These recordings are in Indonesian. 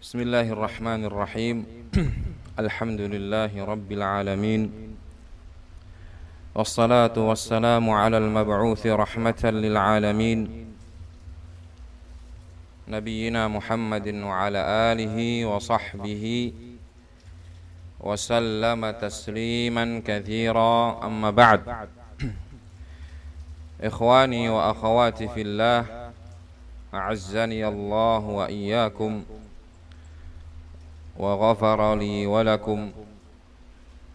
Bismillahirrahmanirrahim. Alhamdulillahi rabbil alamin. Wassalatu wassalamu ala al-mab'uthi rahmatan lil alamin, Nabiyyina Muhammadin wa ala alihi wa sahbihi wa sallama tasliman katsira, amma ba'd. Ikhwani wa akhawati fillah, a'azzani Allah wa iyyakum, wa ghafara li wa lakum,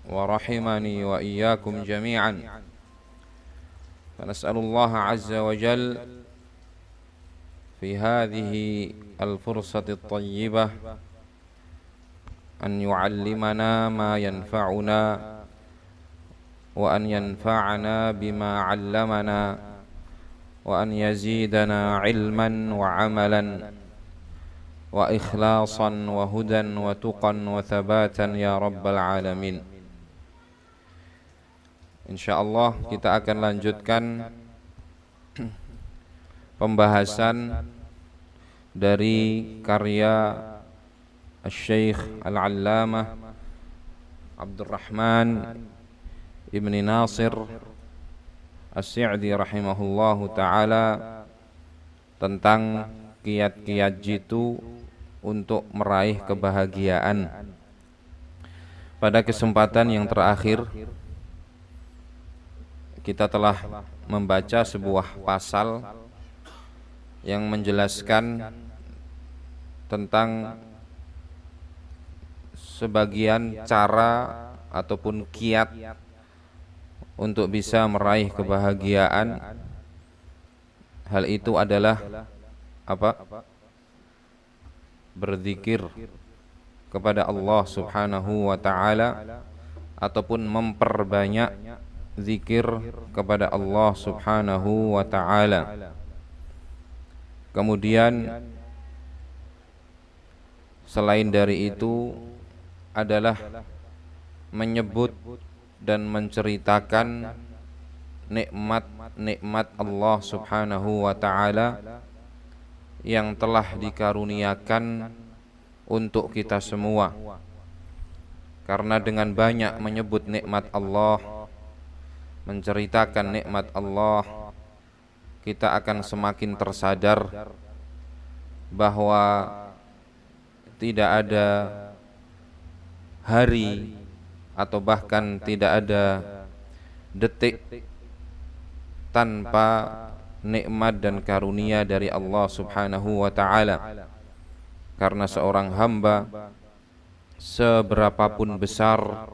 wa rahimani wa iyyakum jami'an. Fa nas'alullaha 'azza wa jalla fi hadhihi al-fursati at-tayyibah an yu'allimana ma yanfa'una wa an yanfa'ana bima 'allamana wa an yazidana 'ilman wa 'amalan wa ikhlasan wa hudan wa tuqan wa thabatan ya rabbal alamin. Insyaallah kita akan lanjutkan pembahasan dari karya Asy-Syaikh Al-'Allamah Abdurrahman Ibn Nasir As-Sa'di rahimahullahu ta'ala tentang kiat-kiat jitu untuk meraih kebahagiaan. Pada kesempatan yang terakhir kita telah membaca sebuah pasal yang menjelaskan tentang sebagian cara ataupun kiat untuk bisa meraih kebahagiaan. Hal itu adalah apa? Berzikir kepada Allah Subhanahu wa ta'ala ataupun memperbanyak zikir kepada Allah Subhanahu wa ta'ala. Kemudian selain dari itu adalah menyebut dan menceritakan nikmat-nikmat Allah Subhanahu wa ta'ala yang telah dikaruniakan untuk kita semua. Karena dengan banyak menyebut nikmat Allah, menceritakan nikmat Allah, kita akan semakin tersadar bahwa tidak ada hari atau bahkan tidak ada detik tanpa nikmat dan karunia dari Allah Subhanahu wa ta'ala. Karena seorang hamba, seberapapun besar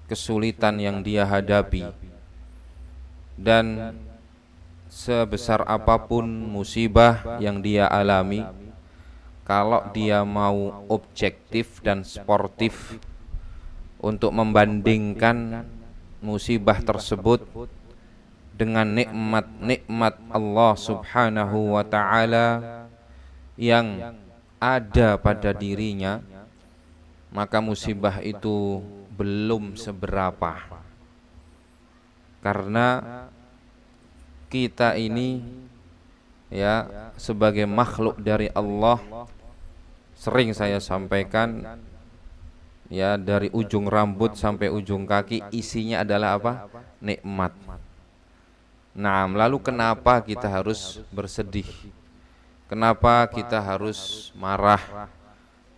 kesulitan yang dia hadapi dan sebesar apapun musibah yang dia alami, kalau dia mau objektif dan sportif untuk membandingkan musibah tersebut dengan nikmat-nikmat Allah Subhanahu wa ta'ala yang ada pada dirinya, maka musibah itu belum seberapa. Karena kita ini ya sebagai makhluk dari Allah, sering saya sampaikan ya, dari ujung rambut sampai ujung kaki isinya adalah apa? Nikmat. Nah, lalu kenapa kita harus bersedih? Kenapa kita harus marah?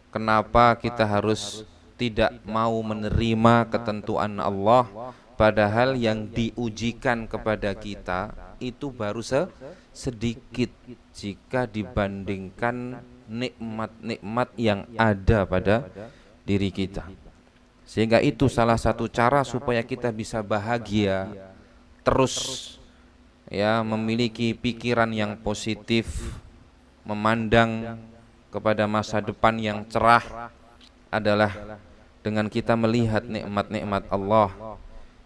Kenapa kita harus tidak mau menerima ketentuan Allah, padahal yang diujikan kepada kita itu baru sedikit jika dibandingkan nikmat-nikmat yang ada pada diri kita. Sehingga itu salah satu cara supaya kita bisa bahagia terus, ya, memiliki pikiran yang positif, memandang kepada masa depan yang cerah, adalah dengan kita melihat nikmat-nikmat Allah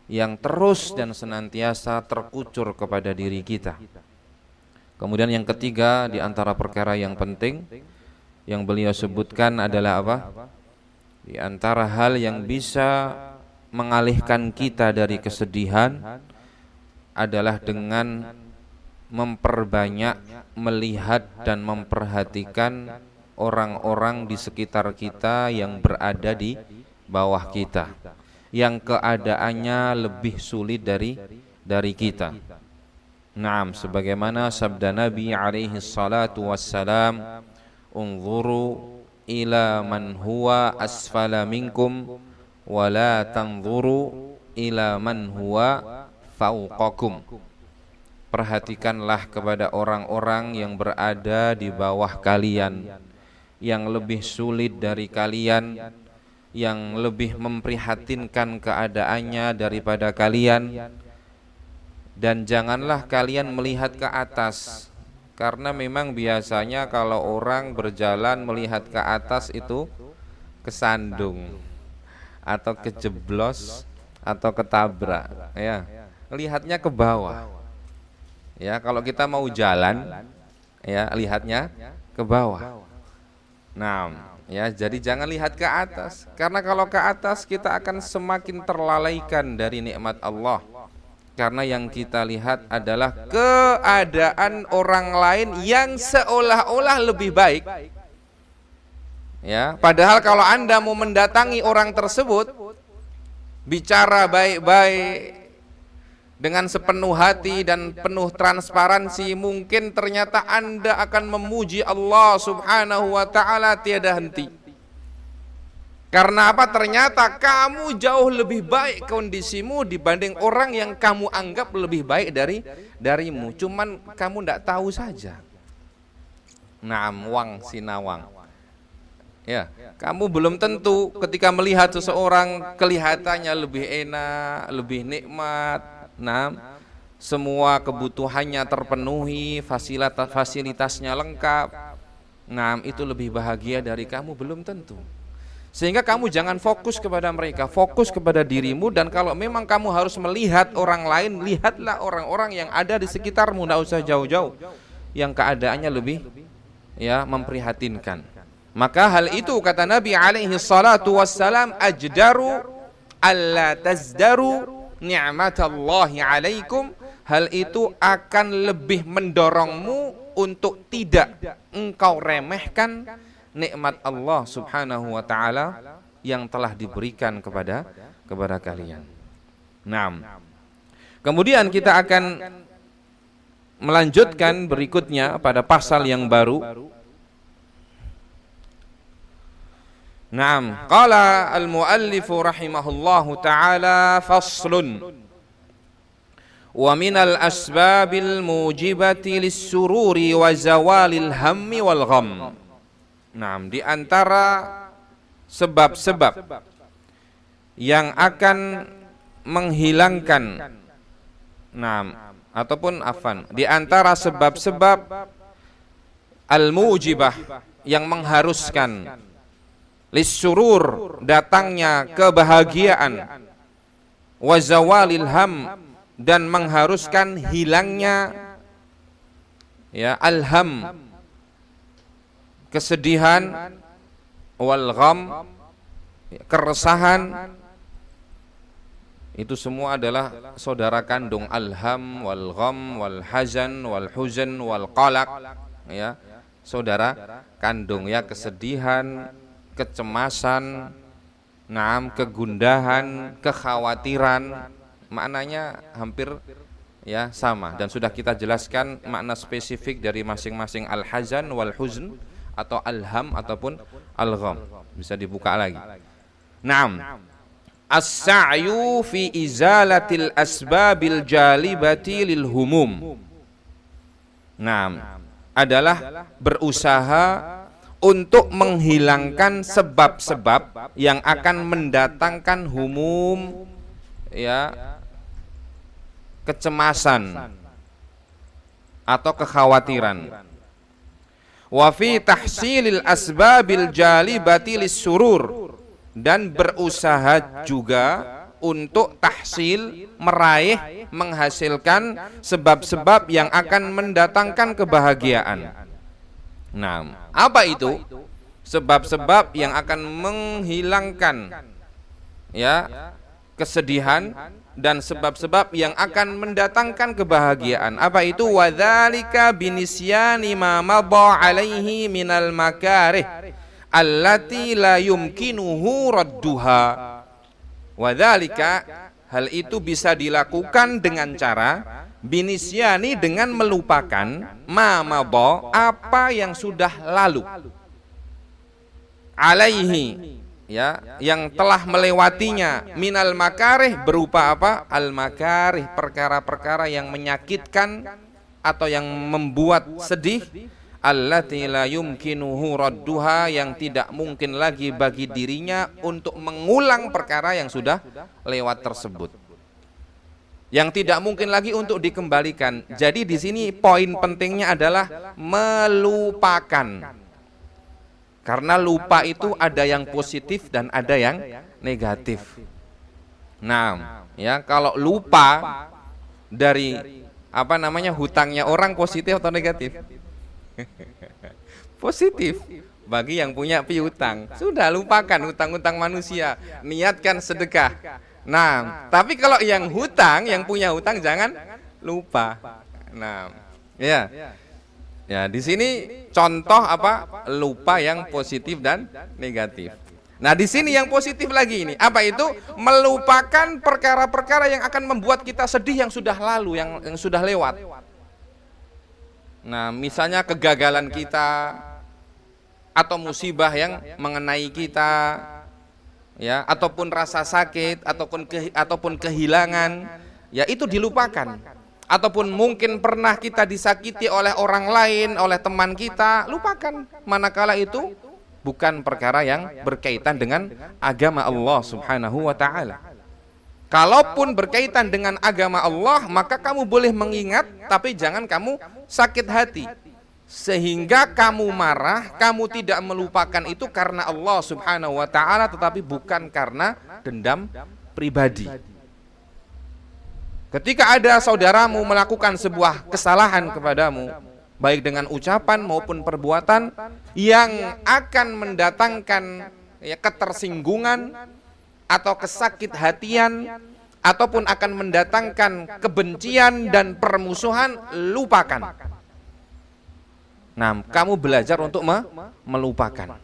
yang terus dan senantiasa terkucur kepada diri kita. Kemudian yang ketiga di antara perkara yang penting yang beliau sebutkan adalah apa? Di antara hal yang bisa mengalihkan kita dari kesedihan adalah dengan memperbanyak melihat dan memperhatikan orang-orang di sekitar kita yang berada di bawah kita, yang keadaannya lebih sulit dari kita. Naam, sebagaimana sabda Nabi alaihi salatu wassalam, unzuru ila man huwa asfala minkum wa la tanzuru ila man huwa fauqakum. Perhatikanlah kepada orang-orang yang berada di bawah kalian, yang lebih sulit dari kalian, yang lebih memprihatinkan keadaannya daripada kalian. Dan janganlah kalian melihat ke atas, karena memang biasanya kalau orang berjalan melihat ke atas itu kesandung atau kejeblos atau ketabrak, ya. Lihatnya ke bawah. Ya, kalau kita mau jalan, ya lihatnya ke bawah. Nah, ya, jadi jangan lihat ke atas, karena kalau ke atas kita akan semakin terlalaikan dari nikmat Allah. Karena yang kita lihat adalah keadaan orang lain yang seolah-olah lebih baik. Ya, padahal kalau Anda mau mendatangi orang tersebut, bicara baik-baik dengan sepenuh hati dan penuh transparansi, mungkin ternyata Anda akan memuji Allah Subhanahu wa taala tiada henti. Karena apa? Ternyata kamu jauh lebih baik kondisimu dibanding orang yang kamu anggap lebih baik darimu. Cuman kamu tidak tahu saja. Naam, wang sinawang. Ya, kamu belum tentu ketika melihat seseorang kelihatannya lebih enak, lebih nikmat. Nah, semua kebutuhannya terpenuhi, fasilitasnya lengkap. Nah, itu lebih bahagia dari kamu, belum tentu. Sehingga kamu jangan fokus kepada mereka, fokus kepada dirimu. Dan kalau memang kamu harus melihat orang lain, lihatlah orang-orang yang ada di sekitarmu, tidak usah jauh-jauh, yang keadaannya lebih memprihatinkan. Maka hal itu kata Nabi alaihi salatu wassalam, ajdaru alla tazdaru ni'matallahi alaikum. Hal itu akan lebih mendorongmu untuk tidak engkau remehkan nikmat Allah Subhanahu wa taala yang telah diberikan kepada kalian. Naam. Kemudian kita akan melanjutkan berikutnya pada pasal yang baru. Naam, qala al-muallif rahimahullahu taala faslun wa minal asbabil mujibati lis-sururi wa zawalil hammi wal gham. Nah, di antara sebab-sebab yang akan menghilangkan, di antara sebab-sebab al-mujibah yang mengharuskan lis-surur, datangnya kebahagiaan, wa zawalil ham, dan mengharuskan hilangnya al-ham, kesedihan, wal gham, keresahan. Itu semua adalah saudara kandung al-ham, wal gham, wal hazan, wal huzn, wal qalaq, ya, saudara kandung, ya, kesedihan, kecemasan, kegundahan, kekhawatiran, maknanya hampir sama, dan sudah kita jelaskan makna spesifik dari masing-masing al-hazan wal huzn atau al-ham ataupun al-gham. Bisa dibuka lagi. Naam. As-sa'yu fi izalatil asbabil jalibati lil humum. Naam, adalah berusaha untuk menghilangkan sebab-sebab yang akan mendatangkan humum, kecemasan atau kekhawatiran. Wa fi tahsilil asbabil jalibati lis-surur, dan berusaha juga untuk tahsil, meraih, menghasilkan sebab-sebab yang akan mendatangkan kebahagiaan. Nah, apa itu? Sebab-sebab yang akan menghilangkan kesedihan dan sebab-sebab yang akan mendatangkan kebahagiaan. Apa itu? Wadzalika binisyani ma madha alaihi minal makarih allati la yumkinuhu radduha. Wadzalika, hal itu bisa dilakukan dengan cara binisyani, dengan melupakan ma madha, apa yang sudah lalu, alaihi, ya, yang telah melewatinya, minal makarih, berupa apa? Al makarih, perkara-perkara yang menyakitkan atau yang membuat sedih, allati la yumkinuhu radduha, yang tidak mungkin lagi bagi dirinya untuk mengulang perkara yang sudah lewat tersebut, yang tidak mungkin lagi untuk dikembalikan. Jadi di sini poin pentingnya adalah melupakan. Karena lupa itu ada yang positif dan ada yang negatif. Nah, ya, kalau lupa dari hutangnya orang, positif atau negatif? Positif bagi yang punya piutang. Sudah, lupakan hutang-hutang manusia, niatkan sedekah. Nah, tapi kalau yang hutang, yang punya hutang, jangan lupa. Nah, ya. Ya, di sini contoh apa? Lupa yang positif dan negatif. Nah, di sini yang positif lagi ini. Apa itu? Melupakan perkara-perkara yang akan membuat kita sedih yang sudah lalu, yang sudah lewat. Nah, misalnya kegagalan kita atau musibah yang mengenai kita, ya, ataupun rasa sakit, ataupun kehilangan, ya, itu dilupakan. Ataupun mungkin pernah kita disakiti oleh orang lain, oleh teman kita, lupakan, manakala itu bukan perkara yang berkaitan dengan agama Allah Subhanahu wa ta'ala. Kalaupun berkaitan dengan agama Allah, maka kamu boleh mengingat, tapi jangan kamu sakit hati sehingga kamu marah. Kamu tidak melupakan itu karena Allah Subhanahu wa ta'ala, tetapi bukan karena dendam pribadi. Ketika ada saudaramu melakukan sebuah kesalahan kepadamu, baik dengan ucapan maupun perbuatan yang akan mendatangkan, ya, ketersinggungan atau kesakit hatian, ataupun akan mendatangkan kebencian dan permusuhan, lupakan. Nah, kamu belajar untuk melupakan.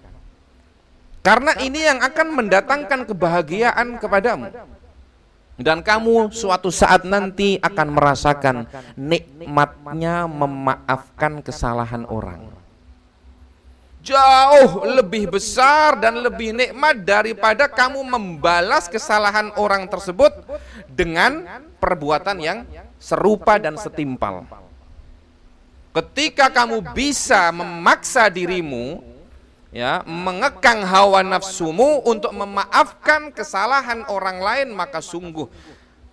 Karena ini yang akan mendatangkan kebahagiaan kepadamu. Dan kamu suatu saat nanti akan merasakan nikmatnya memaafkan kesalahan orang. Jauh lebih besar dan lebih nikmat daripada kamu membalas kesalahan orang tersebut dengan perbuatan yang serupa dan setimpal. Ketika kamu bisa memaksa dirimu, ya, mengekang hawa nafsumu untuk memaafkan kesalahan orang lain, maka sungguh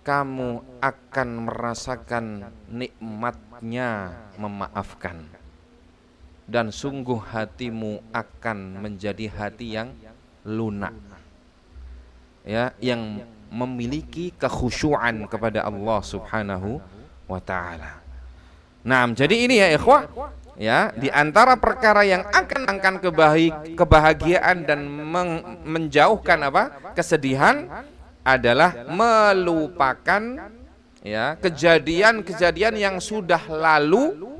kamu akan merasakan nikmatnya memaafkan, dan sungguh hatimu akan menjadi hati yang lunak, ya, yang memiliki kekhusyuan kepada Allah Subhanahu wa ta'ala. Nah, jadi ini, ya ikhwah, ya, di antara perkara yang akan kebahagiaan dan menjauhkan kesedihan adalah melupakan, ya, kejadian-kejadian yang sudah lalu,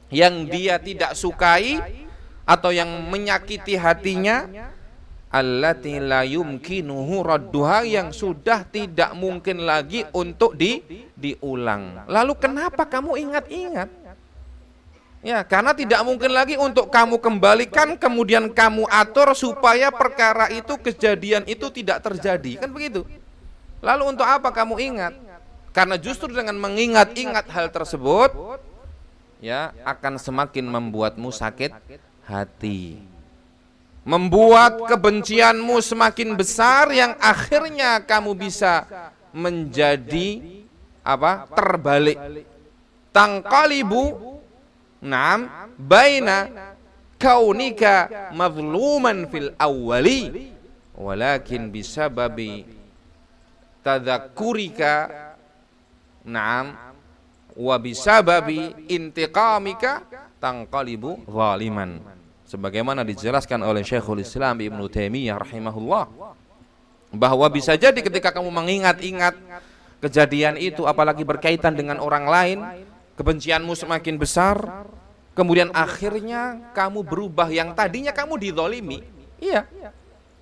yang dia tidak sukai atau yang menyakiti hatinya, allati la yumkinuhu radduha, yang sudah tidak mungkin lagi untuk diulang. Lalu kenapa kamu ingat-ingat? Ya, karena tidak mungkin lagi untuk kamu kembalikan, kemudian kamu atur supaya perkara itu, kejadian itu tidak terjadi, kan begitu. Lalu untuk apa kamu ingat? Karena justru dengan mengingat-ingat hal tersebut, ya, akan semakin membuatmu sakit hati, membuat kebencianmu semakin besar, yang akhirnya kamu bisa menjadi terbalik. Tangqalibu, naam, baina kaunika mazluman fil awwali walakin bisababi tadzakurika, naam, wa bisababi intiqamika tangqalibu zaliman, sebagaimana dijelaskan oleh Syekhul Islam Ibnu Taimiyah rahimahullah. Bahwa bisa jadi ketika kamu mengingat-ingat kejadian itu, apalagi berkaitan dengan orang lain, kebencianmu semakin besar. Kemudian akhirnya kamu berubah, yang tadinya kamu dizalimi, iya,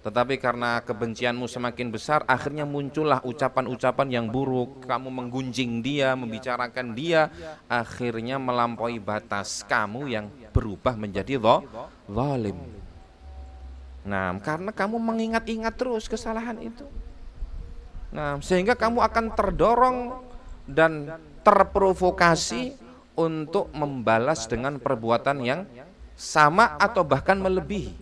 tetapi karena kebencianmu semakin besar, akhirnya muncullah ucapan-ucapan yang buruk. Kamu menggunjing dia, membicarakan dia, akhirnya melampaui batas. Kamu yang berubah menjadi zalim. Nah, karena kamu mengingat-ingat terus kesalahan itu. Nah, sehingga kamu akan terdorong dan terprovokasi untuk membalas dengan perbuatan yang sama atau bahkan melebihi.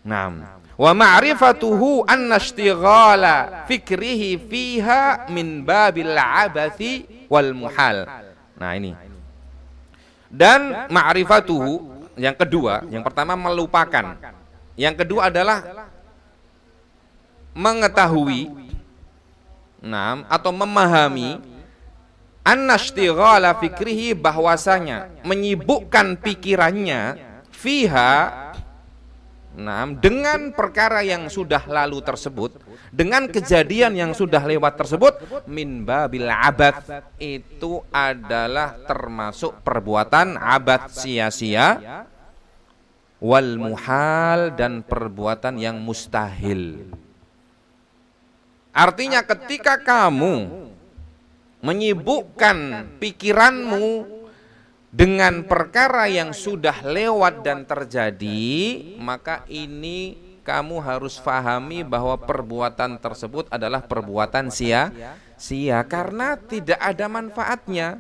Nah, wa ma'rifatuhu anna ishtighala fikrihi fiha min babil abathi wal muhal. Nah, ini. Dan ma'rifatuhu yang kedua, yang pertama melupakan. Yang kedua adalah mengetahui, atau memahami annashtighala fikrihi, bahwasanya menyibukkan pikirannya fiha, dengan perkara yang sudah lalu tersebut, dengan kejadian yang sudah lewat tersebut, min babil abath, itu adalah termasuk perbuatan abath, sia-sia, wal muhal, dan perbuatan yang mustahil. Artinya ketika kamu menyibukkan pikiranmu dengan perkara yang sudah lewat dan terjadi, maka ini kamu harus fahami bahwa perbuatan tersebut adalah perbuatan sia-sia karena tidak ada manfaatnya.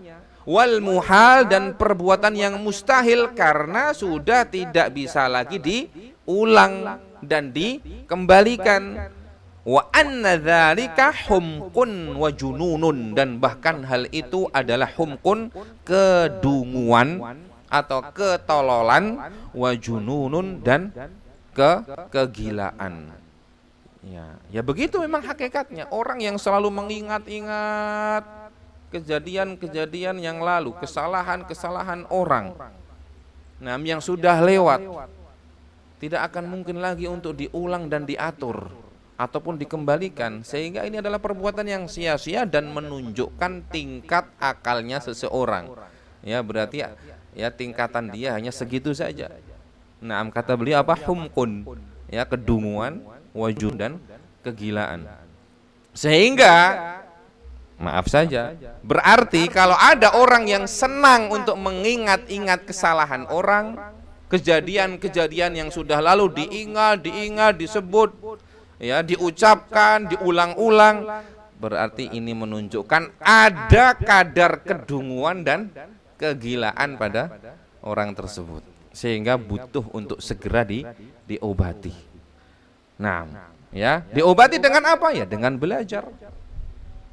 Wal muhal, dan perbuatan yang mustahil karena sudah tidak bisa lagi diulang dan dikembalikan. Wa anna dzalika humqun wa jununun, dan bahkan hal itu adalah humqun, kedunguan atau ketololan, wa jununun, dan kegilaan. Ya begitu memang hakikatnya. Orang yang selalu mengingat-ingat kejadian-kejadian yang lalu, kesalahan-kesalahan orang, yang sudah lewat, tidak akan mungkin lagi untuk diulang dan diatur ataupun dikembalikan, sehingga ini adalah perbuatan yang sia-sia dan menunjukkan tingkat akalnya seseorang. Ya, berarti ya tingkatan dia hanya segitu saja. Kata beliau apa? Humqun, ya, kedunguan, wajud, dan kegilaan. Sehingga maaf saja, berarti kalau ada orang yang senang untuk mengingat-ingat kesalahan orang, kejadian-kejadian yang sudah lalu diingat, disebut, ya, diucapkan, diulang-ulang, berarti ini menunjukkan ada kadar kedunguan dan kegilaan pada orang tersebut, sehingga butuh untuk segera diobati. Ya, diobati dengan apa? Ya, dengan belajar,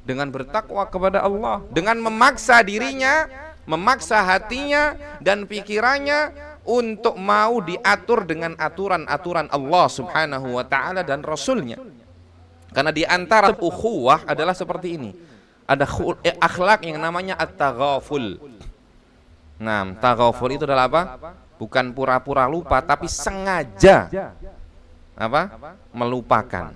dengan bertakwa kepada Allah, dengan memaksa dirinya, memaksa hatinya dan pikirannya untuk mau diatur dengan aturan-aturan Allah Subhanahu wa ta'ala dan Rasulnya. Karena di antara ukhuwah adalah seperti ini. Ada akhlak yang namanya at-taghaful. Taghaful itu adalah apa? Bukan pura-pura lupa, tapi sengaja melupakan.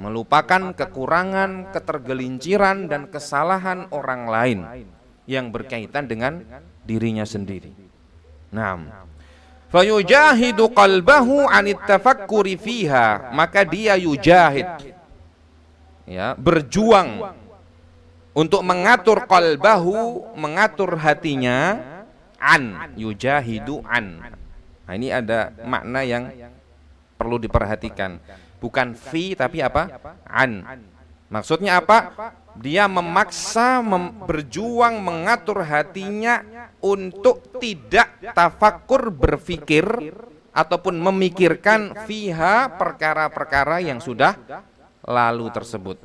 Melupakan kekurangan, ketergelinciran, dan kesalahan orang lain yang berkaitan dengan dirinya sendiri. Fayujahidu qalbahu anit tafakkuri fiha, maka dia yujahid, ya, berjuang untuk mengatur qalbahu, mengatur hatinya, yujahidu an. Ini ada makna yang perlu diperhatikan, bukan fi tapi apa? An. Maksudnya apa? Dia memaksa, berjuang mengatur hatinya untuk tidak tafakur, berfikir ataupun memikirkan fiha, perkara-perkara yang sudah lalu tersebut.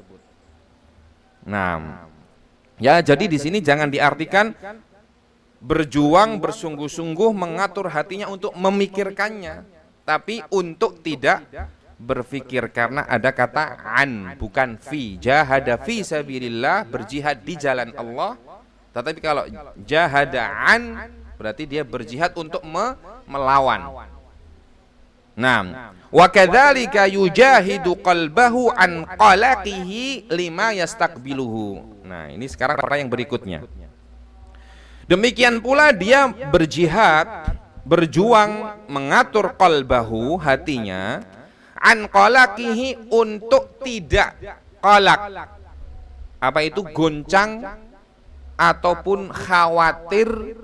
Ya, jadi di sini jangan diartikan berjuang bersungguh-sungguh mengatur hatinya untuk memikirkannya, tapi untuk tidak berfikir, karena ada kata an, bukan fi. Jahada fi sabilillah, berjihad di jalan Allah. Tetapi kalau jahada an, berarti dia berjihad untuk melawan. Naam. Wa kadzalika yujahidu qalbahu an qalaqihi lima yastaqbiluhu. Nah, ini sekarang perkara yang berikutnya. Demikian pula dia berjihad, berjuang mengatur qalbahu, hatinya, an qalaqihi, untuk tidak qalaq. Apa itu? Goncang ataupun khawatir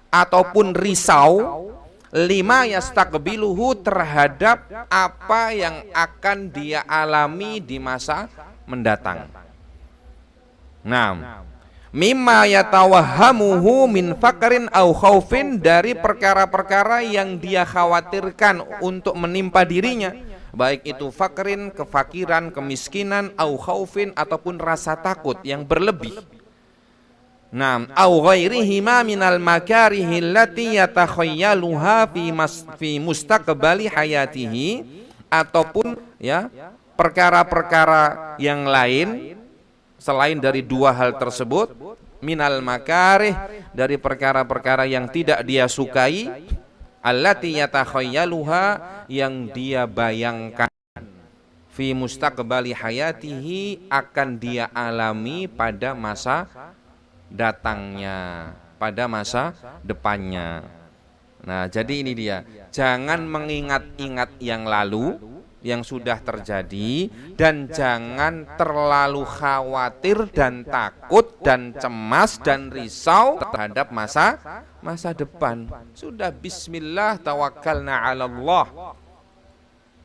ataupun risau, lima yastaqbiluhu, terhadap apa yang akan dia alami di masa mendatang. Nah, mimma yatawahhamuhu min faqrin au khaufin, dari perkara-perkara yang dia khawatirkan untuk menimpa dirinya, baik itu faqrin, kefakiran, kemiskinan, au khaufin, ataupun rasa takut yang berlebih. Naam, au ghairihima minal makarihi allati yatakhayyaluha fi mustaqbali hayatihi, ataupun ya perkara-perkara yang lain selain dari dua hal tersebut, minal makarih, dari perkara-perkara yang tidak dia sukai, allati yatakhayyaluha, yang dia bayangkan, fi mustaqbali hayatihi, akan dia alami pada masa datangnya, pada masa depannya. Nah, jadi ini dia, jangan mengingat-ingat yang lalu, yang sudah terjadi, dan jangan terlalu khawatir dan takut dan cemas dan risau terhadap masa depan. Sudah bismillah, tawakkalna 'ala Allah.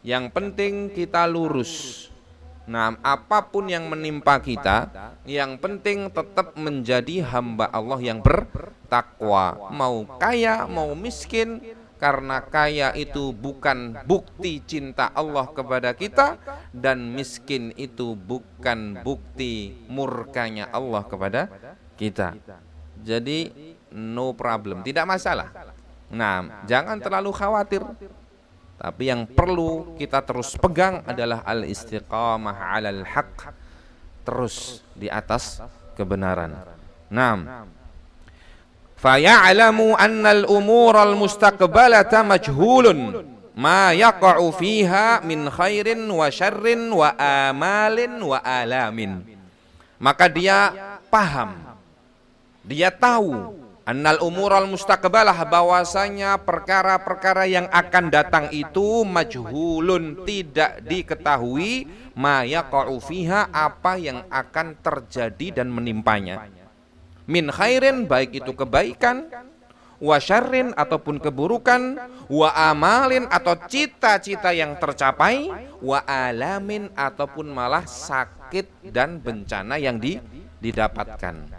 Yang penting kita lurus. Nah, apapun yang menimpa kita, yang penting tetap menjadi hamba Allah yang bertakwa. Mau kaya, mau miskin, karena kaya itu bukan bukti cinta Allah kepada kita, dan miskin itu bukan bukti murkanya Allah kepada kita. Jadi no problem, tidak masalah. Nah, jangan terlalu khawatir. Tapi yang perlu kita terus pegang adalah al-istiqamah 'alal haqq, terus di atas kebenaran. Naam. Fa ya'lamu anna al-umura al-mustaqbalata majhulun ma yaqa'u fiha min khairin wa syarrin wa amalin wa alamin. Maka dia paham, dia tahu, annal umural mustaqbalah, bahwasanya perkara-perkara yang akan datang itu majhulun, tidak diketahui, ma yaqa'u fiha, apa yang akan terjadi dan menimpanya, min khairin, baik itu kebaikan, wa syarrin, ataupun keburukan, wa amalin, atau cita-cita yang tercapai, wa alamin, ataupun malah sakit dan bencana yang didapatkan.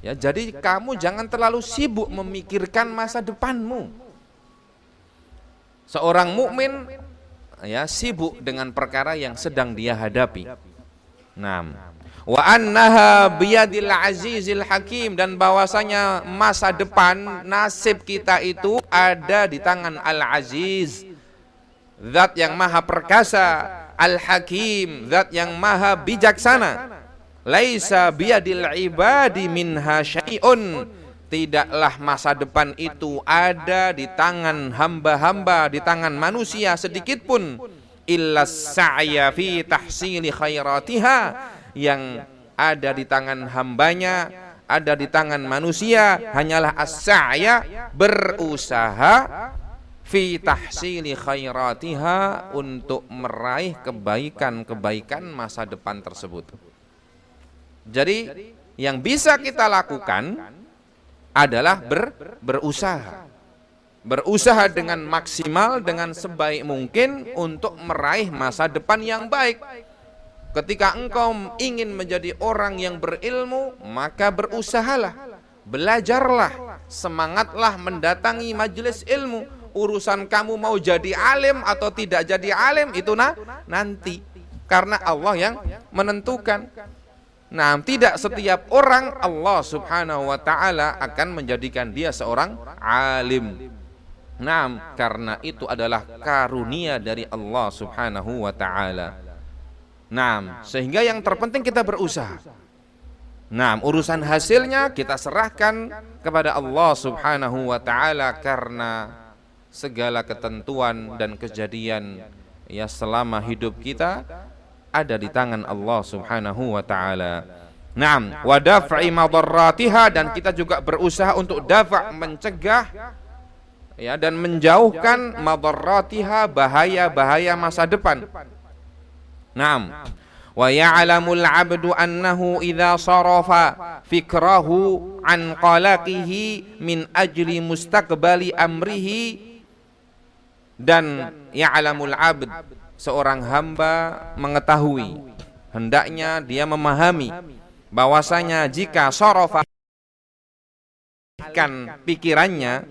Ya, jadi kamu jangan terlalu sibuk memikirkan masa depanmu. Seorang mukmin ya sibuk dengan perkara yang sedang dia hadapi. Naam. Wa annaha biyadil azizil hakim, dan bahwasanya masa depan, nasib kita itu ada di tangan Al-Aziz, Zat yang maha perkasa, Al-Hakim, Zat yang maha bijaksana. Laisa biyadil ibadi minha syai'un, tidaklah masa depan itu ada di tangan hamba-hamba, di tangan manusia sedikit pun, illa sa'ya fi tahsili khairatiha, yang ada di tangan hambanya, ada di tangan manusia hanyalah as-sa'ya, berusaha, fi tahsili khairatiha, untuk meraih kebaikan-kebaikan masa depan tersebut. Jadi yang bisa kita lakukan adalah berusaha. Berusaha dengan maksimal, dengan sebaik mungkin untuk meraih masa depan yang baik. Ketika engkau ingin menjadi orang yang berilmu, maka berusahalah, belajarlah, semangatlah mendatangi majelis ilmu. Urusan kamu mau jadi alim atau tidak jadi alim itu nanti, karena Allah yang menentukan. Nah, tidak setiap orang Allah subhanahu wa ta'ala akan menjadikan dia seorang alim. Nah, karena itu adalah karunia dari Allah subhanahu wa ta'ala. Nah, sehingga yang terpenting kita berusaha. Nah, urusan hasilnya kita serahkan kepada Allah subhanahu wa ta'ala, karena segala ketentuan dan kejadian ya selama hidup kita ada di tangan Allah Subhanahu wa taala. Naam, wa daf'i madarratiha, dan kita juga berusaha untuk dafa' mencegah ya dan menjauhkan madarratiha, bahaya-bahaya masa depan. Naam. Wa ya'lamul 'abdu annahu idza sarafa fikrahu an qalaqihi min ajli mustaqbali amrihi, dan ya'lamul 'abd, seorang hamba mengetahui, hendaknya dia memahami bahwasanya jika sarafa pikirannya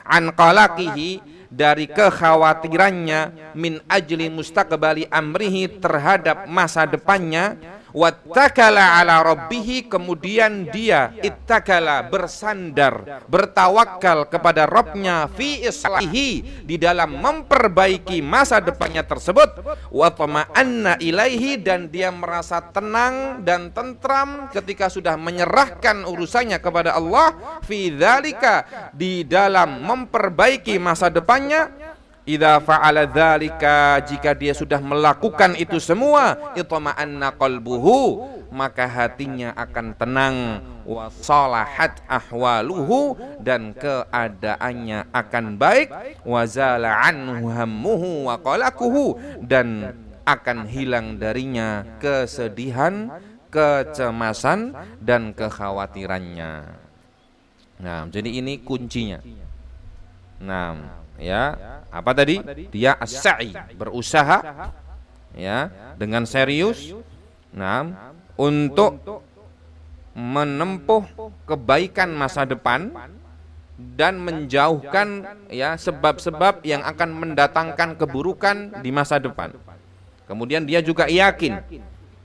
an qalaqihi, dari kekhawatirannya, min ajli mustaqbali amrihi, terhadap masa depannya, wattakala ala rabbih, kemudian dia ittakala, bersandar, bertawakal kepada Rabbnya, fi islahihi, di dalam memperbaiki masa depannya tersebut, wa tama'anna ilaihi, dan dia merasa tenang dan tentram ketika sudah menyerahkan urusannya kepada Allah, fi dzalika, di dalam memperbaiki masa depannya. Idza fa'ala dzalika, jika dia sudah melakukan itu semua, itma'anna qalbuhu, maka hatinya akan tenang, wa salahat ahwaluhu, dan keadaannya akan baik, wa zala anhu hammuhu wa qalaquhu, dan akan hilang darinya kesedihan, kecemasan dan kekhawatirannya. Nah, jadi ini kuncinya. Nah, ya, apa tadi? Dia as-sa'i, berusaha ya dengan serius, nah, untuk menempuh kebaikan masa depan dan menjauhkan ya sebab-sebab yang akan mendatangkan keburukan di masa depan. Kemudian dia juga yakin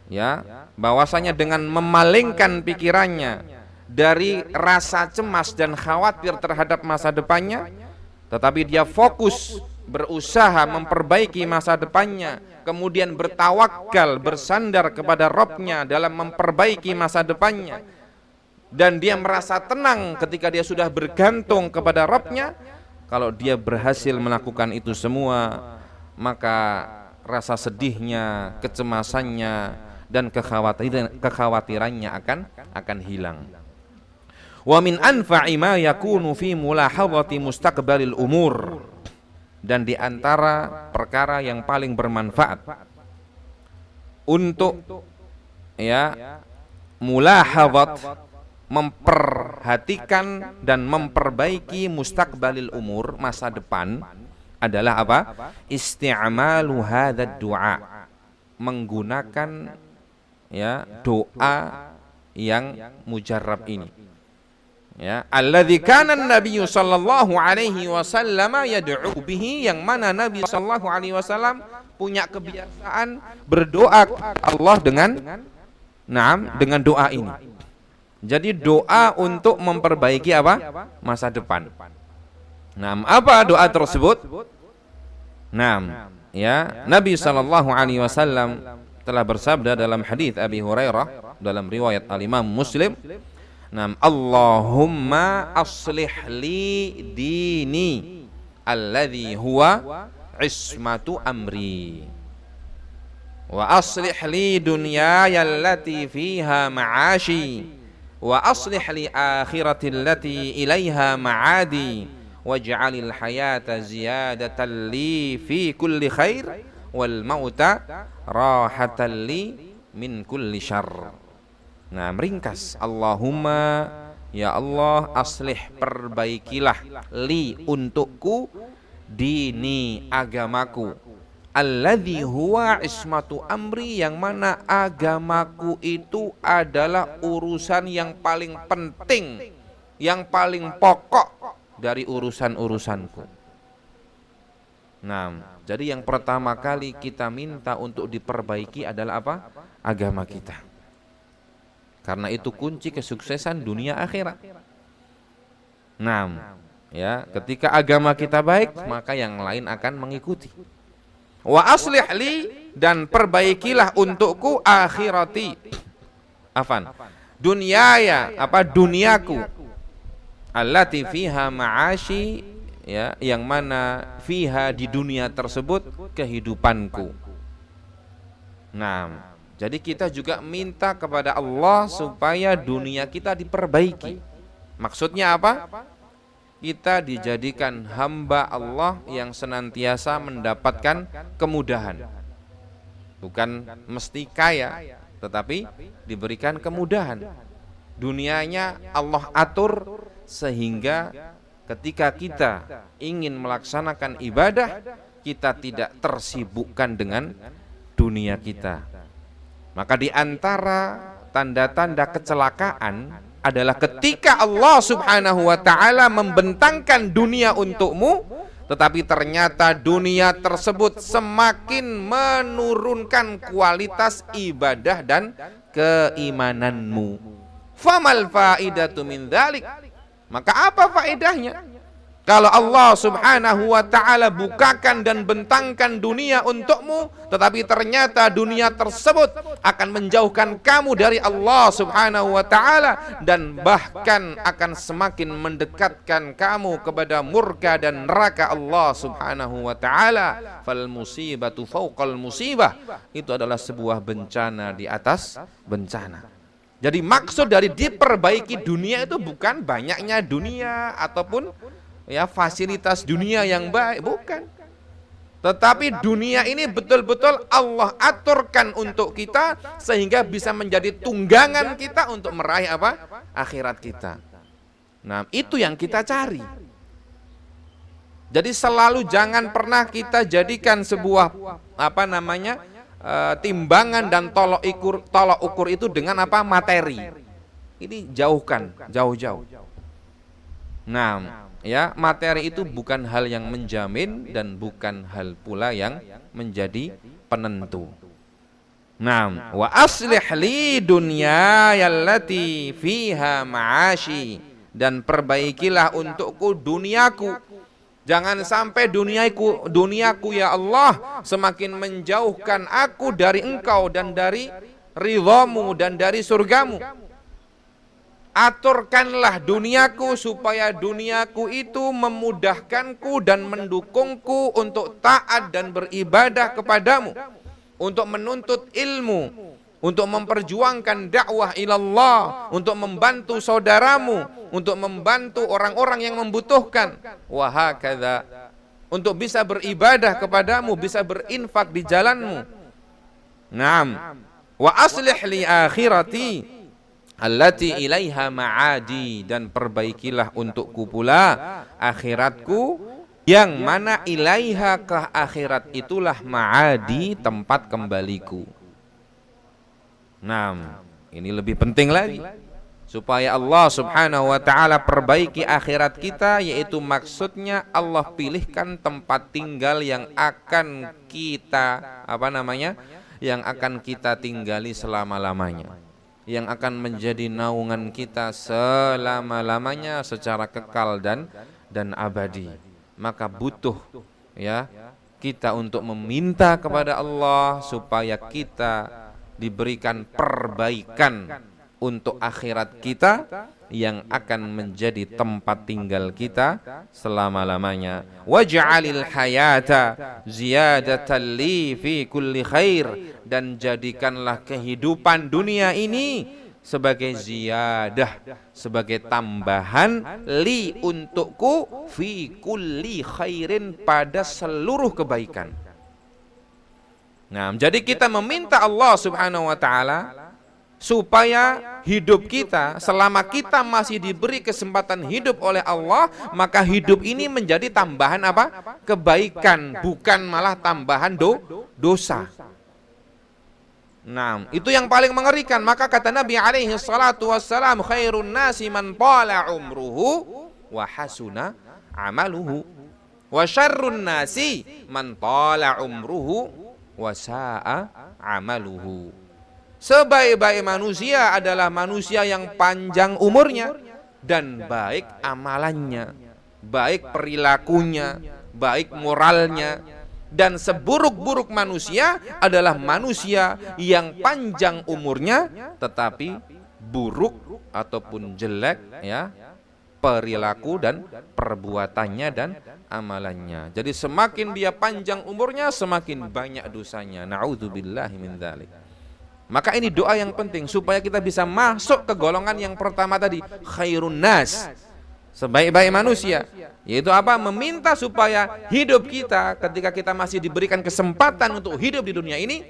ya bahwasanya dengan memalingkan pikirannya dari rasa cemas dan khawatir terhadap masa depannya, tetapi dia fokus berusaha memperbaiki masa depannya, kemudian bertawakal, bersandar kepada Rabbnya dalam memperbaiki masa depannya, dan dia merasa tenang ketika dia sudah bergantung kepada Rabbnya. Kalau dia berhasil melakukan itu semua, maka rasa sedihnya, kecemasannya, dan kekhawatirannya akan hilang. Wa min anfa'i ma yakunu fi mulahadhati mustaqbalil umur, dan di antara perkara yang paling bermanfaat untuk ya mulahadhat, memperhatikan dan memperbaiki mustaqbalil umur, masa depan, adalah apa? Isti'malu hadzal du'a, menggunakan ya doa yang mujarrab ini. Ya, alladzi kana an-nabiy sallallahu alaihi wasallam yad'u bihi, yang mana Nabi sallallahu alaihi wasallam punya kebiasaan berdoa Allah dengan doa ini. Jadi doa untuk memperbaiki apa? Masa depan. Nah, apa doa tersebut? Nah, ya, Nabi sallallahu alaihi wasallam telah bersabda dalam hadis Abi Hurairah dalam riwayat Al-Imam Muslim, nam, Allahumma aslih li dini alladhi huwa ismatu amri, wa aslih li dunyaya allati fiha ma'ashi, wa aslih li akhirati allati ilaiha ma'adi, waj'alil hayata ziyadatan li fi kulli khair, wal mauta rahatan li min kulli syarr. Nah, meringkas, Allahumma, ya Allah, aslih, perbaikilah, li, untukku, dini, agamaku, alladzi huwa ismatu amri, yang mana agamaku itu adalah urusan yang paling penting, yang paling pokok dari urusan-urusanku. Nah, jadi yang pertama kali kita minta untuk diperbaiki adalah apa? Agama kita. Karena itu kunci kesuksesan dunia akhirat. Nah, ya, ketika agama kita baik, maka yang lain akan mengikuti. Wa aslih li, dan perbaikilah untukku, akhirati, afan, dunyaya, apa, duniaku, allati fiha ma'ashi, ya, yang mana fiha di dunia tersebut kehidupanku. Nah, jadi kita juga minta kepada Allah supaya dunia kita diperbaiki. Maksudnya apa? Kita dijadikan hamba Allah yang senantiasa mendapatkan kemudahan. Bukan mesti kaya, tetapi diberikan kemudahan. Dunianya Allah atur sehingga ketika kita ingin melaksanakan ibadah, kita tidak tersibukkan dengan dunia kita. Maka di antara tanda-tanda kecelakaan adalah ketika Allah Subhanahu wa ta'ala membentangkan dunia untukmu, tetapi ternyata dunia tersebut semakin menurunkan kualitas ibadah dan keimananmu. Famal faidatu min dzalik? Maka apa faedahnya? Kalau Allah Subhanahu wa ta'ala bukakan dan bentangkan dunia untukmu, tetapi ternyata dunia tersebut akan menjauhkan kamu dari Allah Subhanahu wa ta'ala, dan bahkan akan semakin mendekatkan kamu kepada murka dan neraka Allah Subhanahu wa ta'ala. Fal musibatu fawqal musibah. Itu adalah sebuah bencana di atas bencana. Jadi maksud dari diperbaiki dunia itu bukan banyaknya dunia ataupun ya fasilitas dunia yang baik, bukan. Tetapi dunia ini betul-betul Allah aturkan untuk kita sehingga bisa menjadi tunggangan kita untuk meraih apa? Akhirat kita. Nah, itu yang kita cari. Jadi selalu jangan pernah kita jadikan sebuah timbangan dan tolok ukur itu dengan apa? Materi. Ini jauhkan, jauh-jauh. Nah, ya, materi itu bukan hal yang menjamin dan bukan hal pula yang menjadi penentu. Nah, wa aslih li dunyaya allati fiha ma'ashi, dan perbaikilah untukku duniaku. Jangan sampai duniaku ya Allah semakin menjauhkan aku dari Engkau dan dari ridhamu dan dari surgamu. Aturkanlah duniaku supaya duniaku itu memudahkanku dan mendukungku untuk taat dan beribadah kepadamu, untuk menuntut ilmu, untuk memperjuangkan dakwah ilallah, untuk membantu saudaramu, untuk membantu orang-orang yang membutuhkan, wa hakadha, untuk bisa beribadah kepadamu, bisa berinfak di jalanmu. Naam, wa aslih li akhirati allati ilaiha ma'adi, dan perbaikilah untukku pula akhiratku yang mana ilaiha, ke akhirat itulah ma'adi, tempat kembaliku. Nah, ini lebih penting lagi supaya Allah Subhanahu wa ta'ala perbaiki akhirat kita, yaitu maksudnya Allah pilihkan tempat tinggal yang akan kita yang akan kita tinggali selama-lamanya, yang akan menjadi naungan kita selama-lamanya secara kekal dan abadi. Maka butuh ya kita untuk meminta kepada Allah supaya kita diberikan perbaikan untuk akhirat kita yang akan menjadi tempat tinggal kita selama-lamanya. Waj'alil hayata ziyadatan li fi kulli khair, dan jadikanlah kehidupan dunia ini sebagai ziyadah, sebagai tambahan li untukku fi kulli khairin, pada seluruh kebaikan. Nah, jadi kita meminta Allah Subhanahu wa ta'ala supaya hidup kita, selama kita masih diberi kesempatan hidup oleh Allah, maka hidup ini menjadi tambahan apa? Kebaikan, bukan malah tambahan dosa. Nah, itu yang paling mengerikan. Maka kata Nabi alaihi salatu wassalam, khairun nasi man tala umruhu wa hasuna amaluhu, wa syarrun nasi man tala umruhu wa sa'a amaluhu. Sebaik-baik manusia adalah manusia yang panjang umurnya dan baik amalannya, baik perilakunya, baik moralnya. Dan seburuk-buruk manusia adalah manusia yang panjang umurnya tetapi buruk ataupun jelek ya perilaku dan perbuatannya dan amalannya. Jadi semakin dia panjang umurnya, semakin banyak dosanya. Na'udzubillahi min dzalik. Maka ini doa yang penting supaya kita bisa masuk ke golongan yang pertama tadi, khairun nas, sebaik-baik manusia. Yaitu apa? Meminta supaya hidup kita ketika kita masih diberikan kesempatan untuk hidup di dunia ini,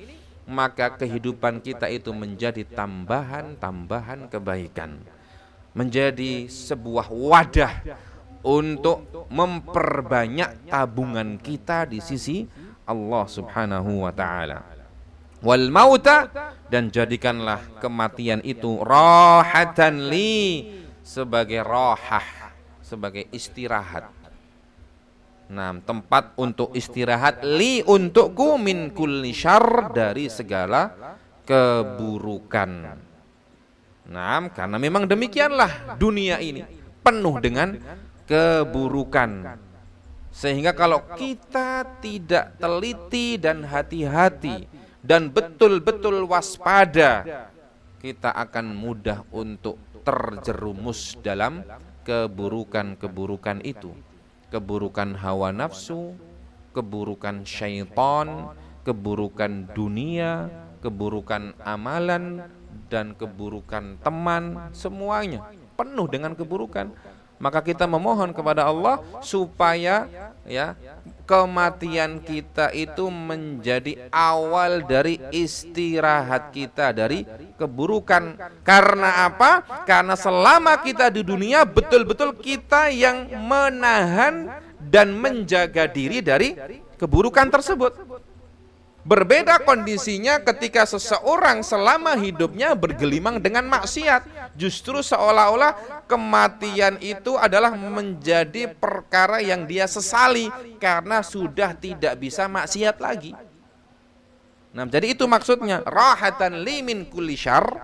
maka kehidupan kita itu menjadi tambahan-tambahan kebaikan, menjadi sebuah wadah untuk memperbanyak tabungan kita di sisi Allah Subhanahu wa taala. Wal mauta, dan jadikanlah kematian itu rahatan li, sebagai rahah, sebagai istirahat. Nah, tempat untuk istirahat, li, untukku, min kulli syarr, dari segala keburukan. Nah, karena memang demikianlah dunia ini penuh dengan keburukan. Sehingga kalau kita tidak teliti dan hati-hati dan betul-betul waspada, kita akan mudah untuk terjerumus dalam keburukan-keburukan itu. Keburukan hawa nafsu, keburukan syaitan, keburukan dunia, keburukan amalan, dan keburukan teman, semuanya penuh dengan keburukan. Maka kita memohon kepada Allah supaya kematian kita itu menjadi awal dari istirahat kita dari keburukan. Karena apa? Karena selama kita di dunia betul-betul kita yang menahan dan menjaga diri dari keburukan tersebut. Berbeda kondisinya ketika seseorang selama hidupnya bergelimang dengan maksiat. Justru seolah-olah kematian itu adalah menjadi perkara yang dia sesali karena sudah tidak bisa maksiat lagi. Nah, jadi itu maksudnya rahatan li min kulli syarr.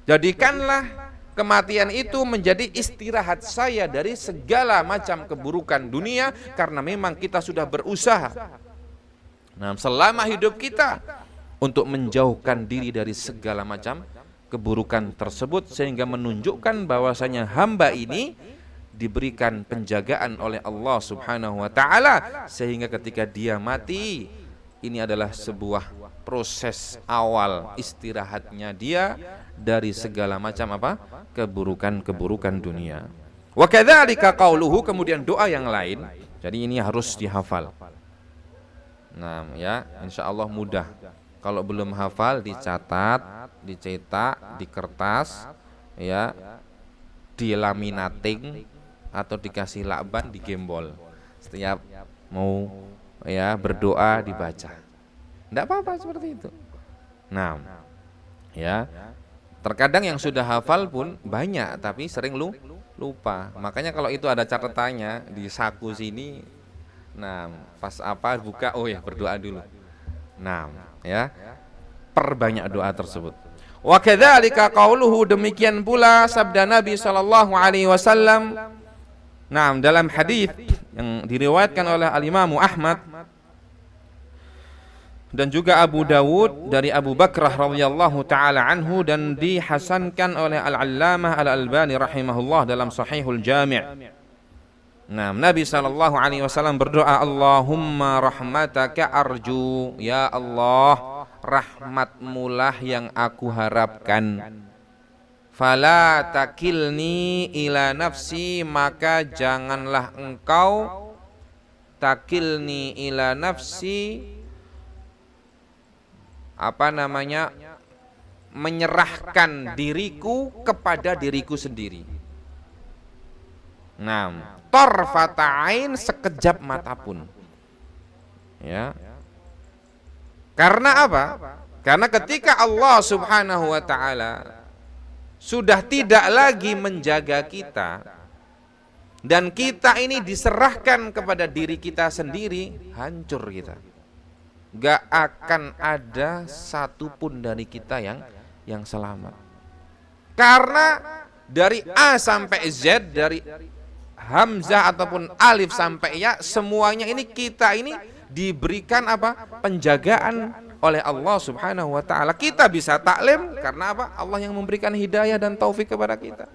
Jadikanlah kematian itu menjadi istirahat saya dari segala macam keburukan dunia, karena memang kita sudah berusaha selama hidup kita untuk menjauhkan diri dari segala macam keburukan tersebut, sehingga menunjukkan bahwasanya hamba ini diberikan penjagaan oleh Allah Subhanahu wa taala, sehingga ketika dia mati, ini adalah sebuah proses awal istirahatnya dia dari segala macam keburukan-keburukan dunia. Wa kadzalika qauluhu, kemudian doa yang lain. Jadi ini harus dihafal. Nah, insya Allah mudah. Kalau belum hafal, dicatat, dicetak di kertas, dilaminating atau dikasih lakban, digembol. Setiap mau berdoa dibaca. Tidak apa-apa seperti itu. Nah, terkadang yang sudah hafal pun banyak, tapi sering lupa. Makanya kalau itu ada catatannya di saku sini. Nah, pas buka, berdoa dulu. Nah, perbanyak doa tersebut. Wa kadzalika qauluhu, demikian pula sabda Nabi sallallahu alaihi wasallam. Nah, dalam hadis yang diriwayatkan oleh Al-Imam Ahmad dan juga Abu Dawud dari Abu Bakrah radhiyallahu taala anhu, dan dihasankan oleh Al-Allamah Al-Albani rahimahullah dalam Sahihul Jami'. Nah, Nabi SAW berdoa, Allahumma rahmataka arju, ya Allah, rahmatmulah yang aku harapkan. Fala takilni ila nafsi, maka janganlah engkau takilni ila nafsi, menyerahkan diriku kepada diriku sendiri. Nah, tarfata ain, sekejap mata pun. Karena apa? Karena ketika Allah Subhanahu wa taala sudah tidak lagi menjaga kita, dan kita ini diserahkan kepada diri kita sendiri, hancur kita. Gak akan ada satupun dari kita yang selamat. Karena dari A sampai Z, dari Hamzah ataupun alif sampai ya, semuanya ini kita ini diberikan penjagaan oleh Allah Subhanahu wa taala. Kita bisa taklim karena Allah yang memberikan hidayah dan taufik kepada kita.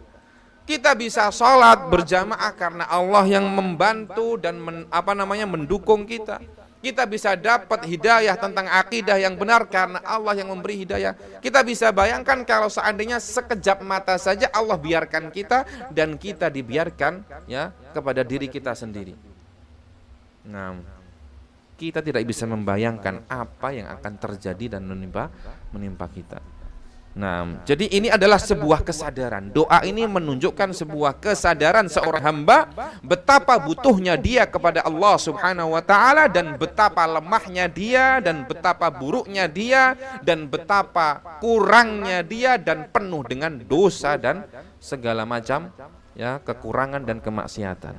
Kita bisa sholat berjamaah karena Allah yang membantu dan mendukung kita. Kita bisa dapat hidayah tentang akidah yang benar karena Allah yang memberi hidayah. Kita bisa bayangkan kalau seandainya sekejap mata saja Allah biarkan kita dan kita dibiarkan ya kepada diri kita sendiri. Nah, kita tidak bisa membayangkan apa yang akan terjadi dan menimpa kita. Nah, jadi ini adalah sebuah kesadaran. Doa ini menunjukkan sebuah kesadaran seorang hamba betapa butuhnya dia kepada Allah Subhanahu wa taala dan betapa lemahnya dia dan betapa buruknya dia dan betapa kurangnya dia dan penuh dengan dosa dan segala macam ya kekurangan dan kemaksiatan.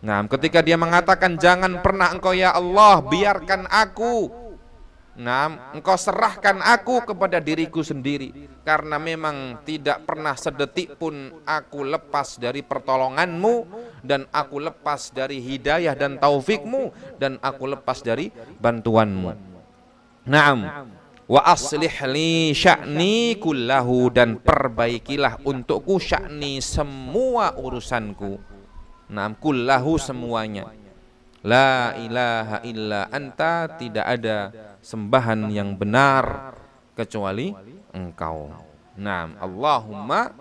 Nah, ketika dia mengatakan jangan pernah engkau ya Allah biarkan aku, nah, engkau serahkan aku kepada diriku sendiri, karena memang tidak pernah sedetik pun aku lepas dari pertolonganmu, dan aku lepas dari hidayah dan taufikmu, dan aku lepas dari bantuanmu. Naam, wa aslih li sya'ni kullahu, dan perbaikilah untukku sya'ni semua urusanku. Naam, kullahu semuanya. La ilaha illa anta, tidak ada sembahan yang benar kecuali engkau. Naam, Allahumma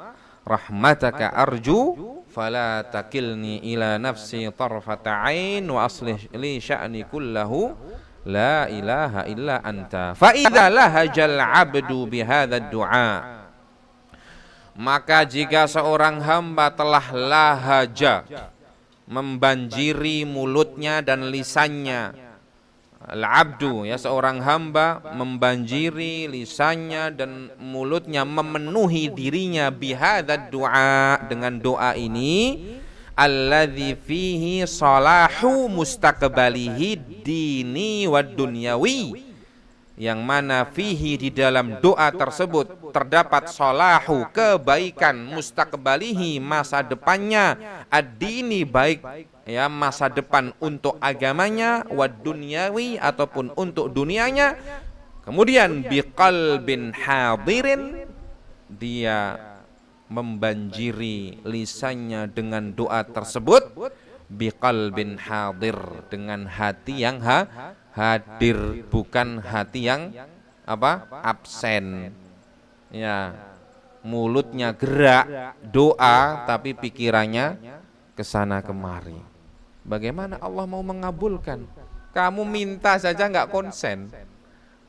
rahmataka arju fala takilni ila nafsi tarfata ain wa aslih li sya'ni kullahu la ilaha illa anta. Fa idza lahajal abdu bihadza du'a, maka jika seorang hamba telah lahaja, membanjiri mulutnya dan lisannya, al-abdu ya seorang hamba membanjiri lisannya dan mulutnya, memenuhi dirinya bihadzal du'a, dengan doa ini, alladzi fihi salahu mustaqbalihi dini wad dunyawi, yang mana fihi di dalam doa tersebut terdapat salahu kebaikan, mustaqbalihi masa depannya, ad-dini baik ya masa depan untuk agamanya, wad dunyawi ataupun untuk dunianya. Kemudian biqalbin hadirin, dia membanjiri lisannya dengan doa tersebut, biqalbin hadir, dengan hati yang hadir, bukan hati yang absen ya, mulutnya gerak doa tapi pikirannya kesana kemari. Bagaimana Allah mau mengabulkan? Kamu minta saja nggak konsen,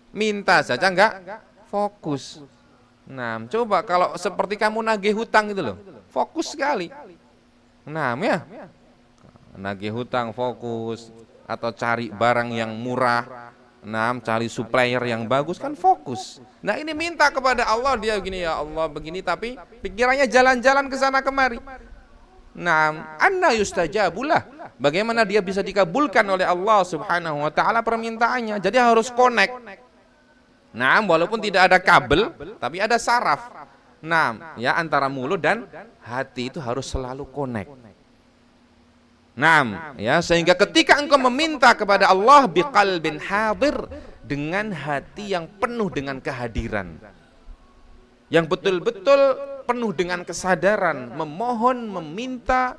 minta saja nggak fokus. Nah, coba kalau seperti kamu nagih hutang itu loh, fokus sekali. Nah, ya nagih hutang fokus, atau cari barang yang murah, nah cari supplier yang bagus kan fokus. Nah, ini minta kepada Allah, dia begini, ya Allah begini, tapi pikirannya jalan-jalan ke sana kemari. Nah, anna yustajabulah, bagaimana dia bisa dikabulkan oleh Allah Subhanahu wa taala permintaannya? Jadi harus connect. Nah, walaupun tidak ada kabel, tapi ada saraf. Nah, ya antara mulut dan hati itu harus selalu connect. Nah, ya sehingga ketika engkau meminta kepada Allah biqalbin hadir, dengan hati yang penuh dengan kehadiran, yang betul-betul penuh dengan kesadaran, memohon, meminta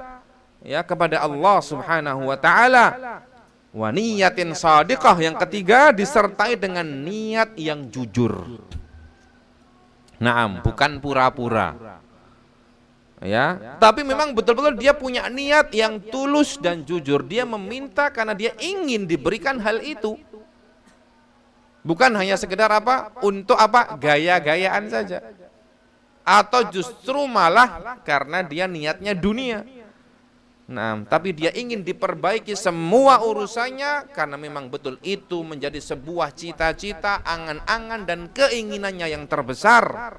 ya kepada Allah Subhanahu wa taala. Wa niyatin shadiqah, yang ketiga disertai dengan niat yang jujur. Naam, bukan pura-pura. Ya, tapi memang betul-betul dia punya niat yang tulus dan jujur. Dia meminta karena dia ingin diberikan hal itu. Bukan hanya sekedar untuk gaya-gayaan saja. Atau justru malah karena dia niatnya dunia. Nah, tapi dia ingin diperbaiki semua urusannya karena memang betul itu menjadi sebuah cita-cita, angan-angan dan keinginannya yang terbesar.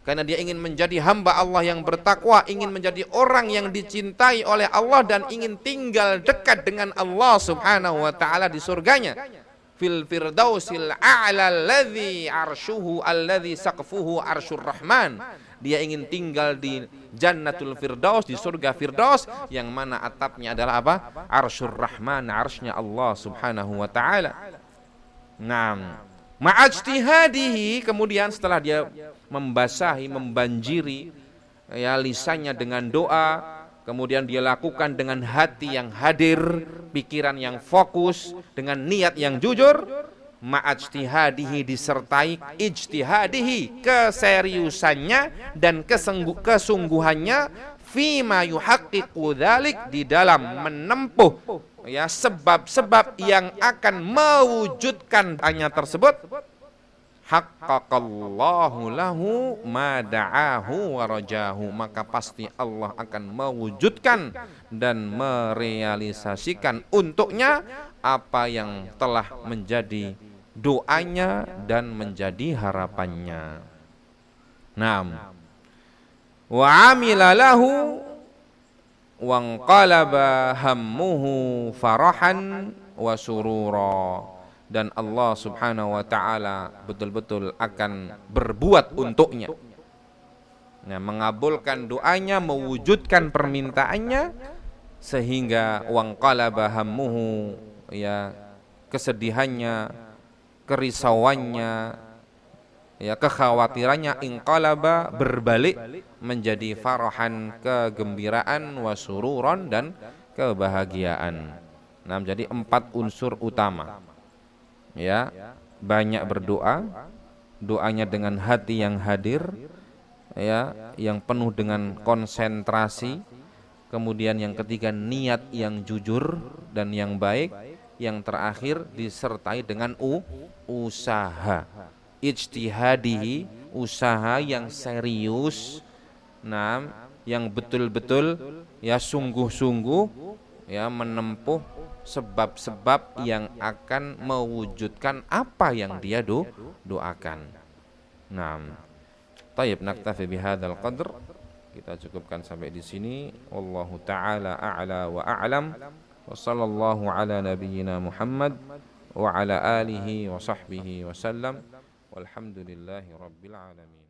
Karena dia ingin menjadi hamba Allah yang bertakwa, ingin menjadi orang yang dicintai oleh Allah dan ingin tinggal dekat dengan Allah Subhanahu wa taala di surganya. Fil firdausil a'la alladzi arshuhu alladzi saqfuhu arsyur rahman. Dia ingin tinggal di Jannatul Firdaus, di surga Firdaus yang mana atapnya adalah Arsyur Rahman, arsy-Nya Allah Subhanahu wa taala. Nah, ma'ajtihadihi, kemudian setelah dia membasahi, membanjiri ya lisannya dengan doa, kemudian dia lakukan dengan hati yang hadir, pikiran yang fokus, dengan niat yang jujur, ma'ajtihadihi disertai ijtihadihi keseriusannya dan kesungguhannya, fima yuhaqqiqu dzalik di dalam menempuh ya sebab-sebab yang akan mewujudkan hanya tersebut, haqqaqallahu lahu ma da'ahu wa rajahu, maka pasti Allah akan mewujudkan dan merealisasikan untuknya apa yang telah menjadi doanya dan menjadi harapannya. Naam. Wa amila lahu wanqalaba hammuhu farahan wa surura, dan Allah Subhanahu wa taala betul-betul akan berbuat untuknya, nah, mengabulkan doanya, mewujudkan permintaannya, sehingga wanqalaba hammuhu, ya kesedihannya, kerisauannya, ya kekhawatirannya, inqalaba berbalik menjadi farahan kegembiraan, wasururon dan kebahagiaan. Nah, jadi 4 unsur utama. Ya, banyak berdoa, doanya dengan hati yang hadir, ya, yang penuh dengan konsentrasi. Kemudian yang ketiga niat yang jujur dan yang baik. Yang terakhir disertai dengan usaha. Ijtihadihi, usaha yang serius, nah, yang betul-betul ya sungguh-sungguh ya menempuh sebab-sebab yang akan mewujudkan apa yang dia doakan. Nah, tayyib, naktafi bihadzal qadr, kita cukupkan sampai di sini. Wallahu taala a'la wa a'lam. Wa sallallahu ala nabiyyina Muhammad wa ala alihi wa sahbihi wa sallam. Walhamdulillahi rabbil alamin.